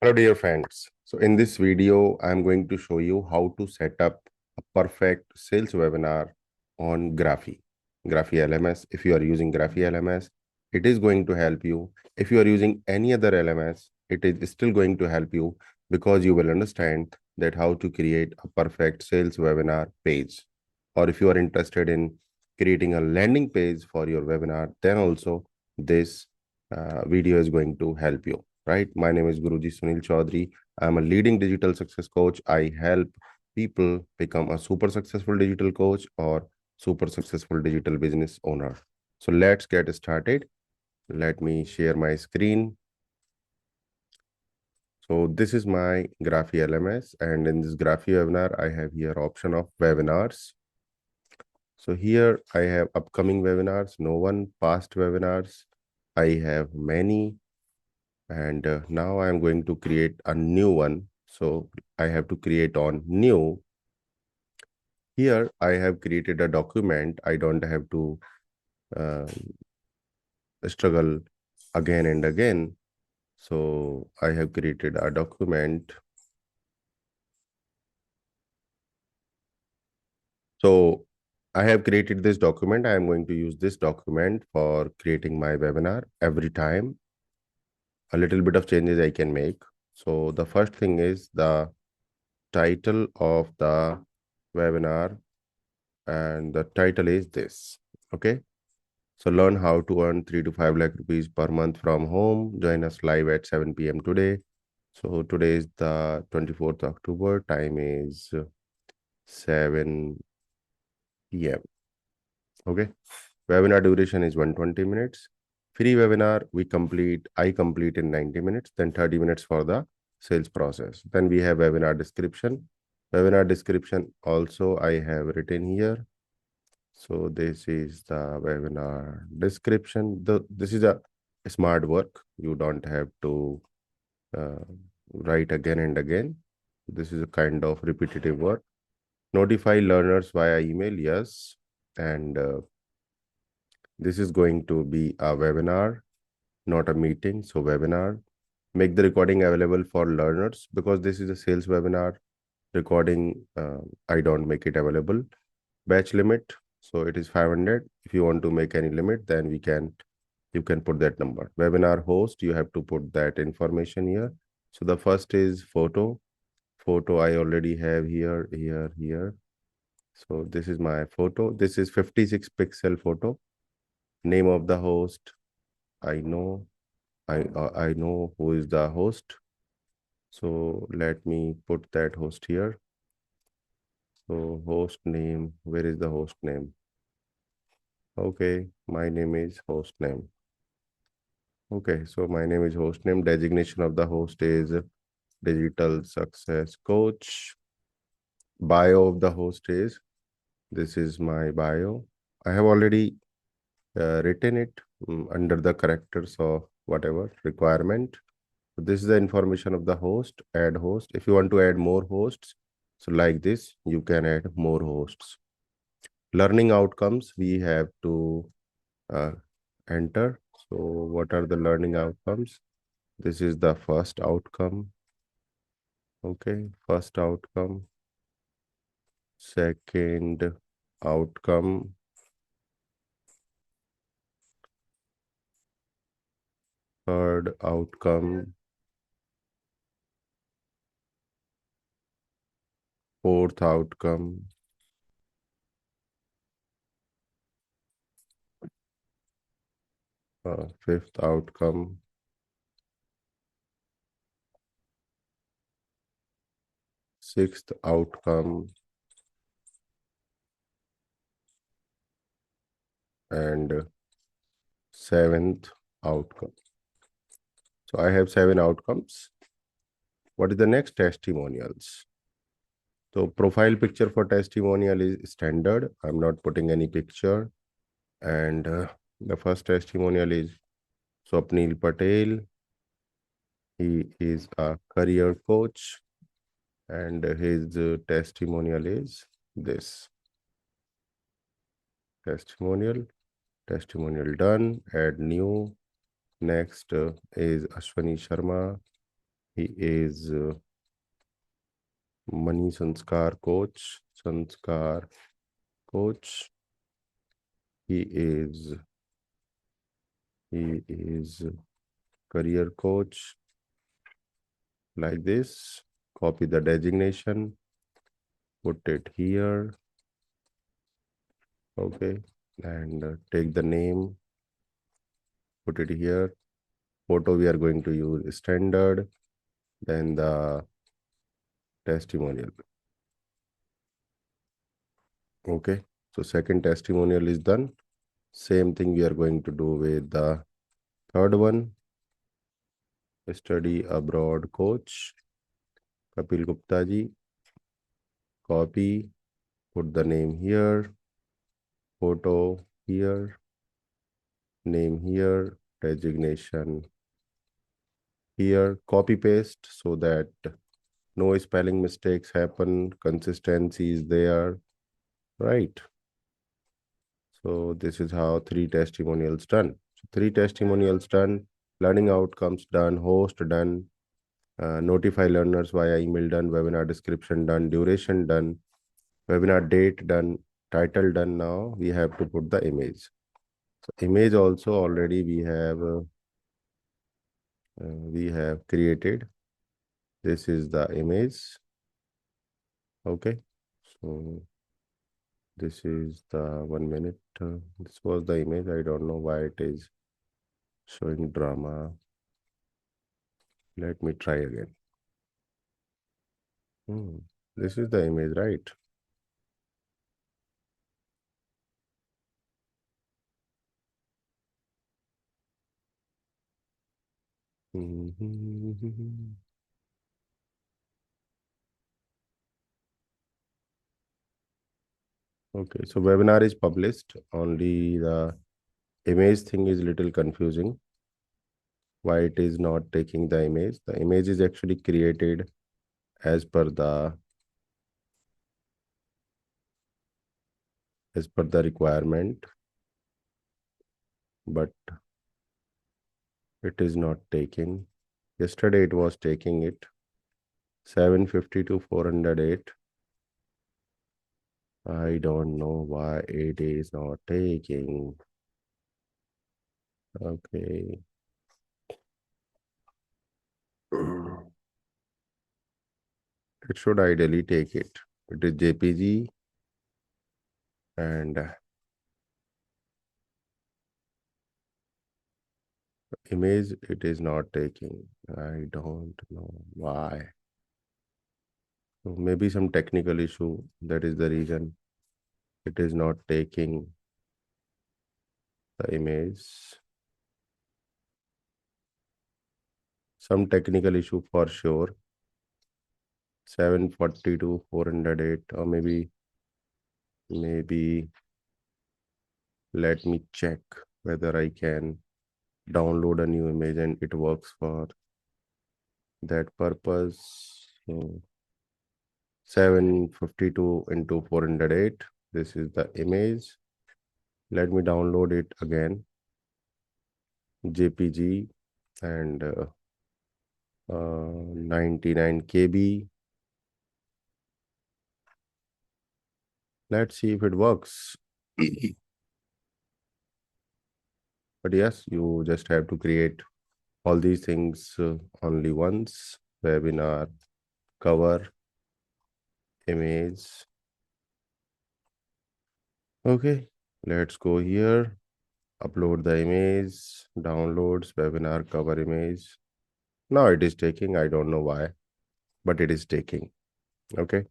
Hello dear friends. So in this video, I'm going to show you how to set up a perfect sales webinar on Graphy LMS. If you are using Graphy LMS, it is going to help you. If you are using any other LMS, it is still going to help you because you will understand that how to create a perfect sales webinar page. Or if you are interested in creating a landing page for your webinar, then also this video is going to help you. Right. My name is Guruji Sunil Chaudhary. I'm a leading digital success coach. I help people become a super successful digital coach or super successful digital business owner. So let's get started. Let me share my screen. So this is my Graphy LMS, and in this Graphy webinar, I have here option of webinars. So here I have upcoming webinars, no one, past webinars. I have many. And now I'm going to create a new one. So I have to create on new. Here I have created a document. I don't have to uh, struggle again and again. So I have created a document. So I have created this document. I am going to use this document for creating my webinar every time. A little bit of changes I can make. So the first thing is the title of the webinar, and the title is this. Okay, so learn how to earn 3 to 5 lakh rupees per month from home. Join us live at 7 p.m. today. So today is the 24th October. Time is 7 p.m. Okay, webinar duration is 120 minutes. Free webinar I complete in 90 minutes, then 30 minutes for the sales process. Then we have webinar description. Webinar description also I have written here. So this is the webinar description. This is a smart work. You don't have to uh, write again and again. This is a kind of repetitive work. Notify learners via email, yes. And this is going to be a webinar, not a meeting. So webinar. Make the recording available for learners because this is a sales webinar. Recording, I don't make it available. Batch limit, so it is 500. If you want to make any limit, then you can put that number. Webinar host, you have to put that information here. So the first is photo. I already have here. So this is my photo. This is 56 pixel photo. Name of the host, I know. I know who is the host. So let me put that host here. So host name, where is the host name? Okay, my name is host name. Okay, so my name is host name. Designation of the host is digital success coach. Bio of the host is, this is my bio. I have already written it under the characters of whatever requirement. So this is the information of the host, add host. If you want to add more hosts, so like this, you can add more hosts. Learning outcomes, we have to enter. So what are the learning outcomes? This is the first outcome. Okay, first outcome. Second outcome. Third outcome. Fourth outcome. Fifth outcome. Sixth outcome. And seventh outcome. So I have 7 outcomes. What is the next? Testimonials. So profile picture for testimonial is standard. I'm not putting any picture. And the first testimonial is Swapnil Patel. He is a career coach, and his testimonial is this. Testimonial done. Add new. Next is Ashwani Sharma. He is Money Sanskar coach. He is career coach, like this. Copy the designation, put it here. Okay, and take the name, put it here. Photo we are going to use standard, then the testimonial. Okay, so second testimonial is done. Same thing we are going to do with the third one. Study abroad coach, Kapil Gupta ji. Copy, put the name here, photo here, name here, designation here. Copy paste so that no spelling mistakes happen, consistency is there, right? So this is how 3 testimonials done. So 3 testimonials done, learning outcomes done, host done, notify learners via email done, webinar description done, duration done, webinar date done, title done. Now we have to put the image. So image also already we have created. This is the image. Okay, so this is the 1 minute. This was the image. I don't know why it is showing drama. Let me try again. This is the image, right? Okay, so webinar is published. Only the image thing is little confusing. Why it is not taking the image? The image is actually created as per the requirement, but it is not taking. Yesterday it was taking it 750 to 408. I don't know why it is not taking. Okay. It should ideally take it. It is JPG and image it is not taking. I don't know why. So maybe some technical issue. That is the reason it is not taking the image. Some technical issue for sure. 740 to 408, or maybe let me check whether I can download a new image and it works for that purpose. So 752 into 408. This is the image. Let me download it again. JPG and 99 KB. Let's see if it works. But yes, you just have to create all these things only once. Webinar, cover, image. Okay, let's go here. Upload the image, downloads, webinar, cover image. Now it is taking, I don't know why, but it is taking. Okay.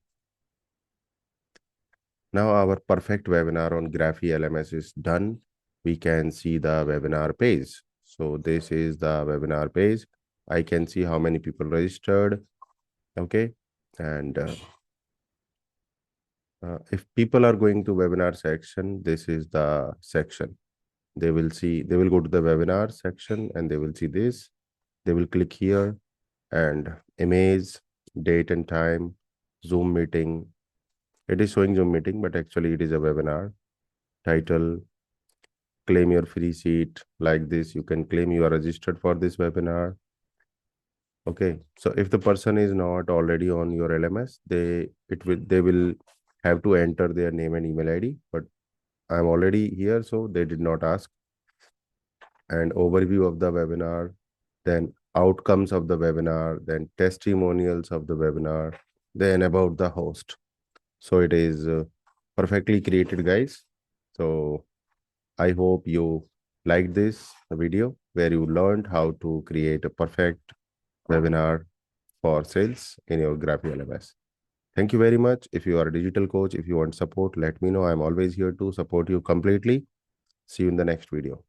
Now our perfect webinar on Graphy LMS is done. We can see the webinar page. So this is the webinar page. I can see how many people registered. Okay. And if people are going to webinar section, this is the section. They will go to the webinar section and they will see this. They will click here and image, date and time, Zoom meeting. It is showing Zoom meeting, but actually it is a webinar. Title, claim your free seat, like this. You can claim you are registered for this webinar. Okay, so if the person is not already on your LMS, they will have to enter their name and email ID. But I'm already here, so they did not ask. And overview of the webinar, then outcomes of the webinar, then testimonials of the webinar, then about the host. So it is perfectly created, guys. So I hope you liked this video where you learned how to create a perfect webinar for sales in your Graphy LMS. Thank you very much. If you are a digital coach, if you want support, let me know. I'm always here to support you completely. See you in the next video.